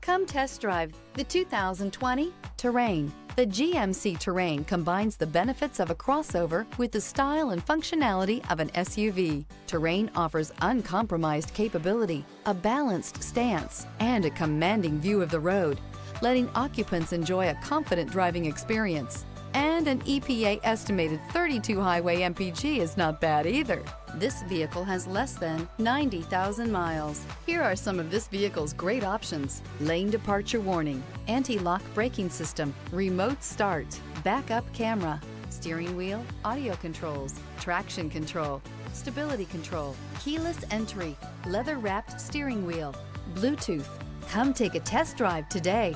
Come test drive the 2020 Terrain. The GMC Terrain combines the benefits of a crossover with the style and functionality of an SUV. Terrain offers uncompromised capability, a balanced stance, and a commanding view of the road, letting occupants enjoy a confident driving experience. And an EPA estimated 32 highway MPG is not bad either. This vehicle has less than 90,000 miles. Here are some of this vehicle's great options: lane departure warning, anti-lock braking system, remote start, backup camera, steering wheel audio controls, traction control, stability control, keyless entry, leather-wrapped steering wheel, Bluetooth. Come take a test drive today.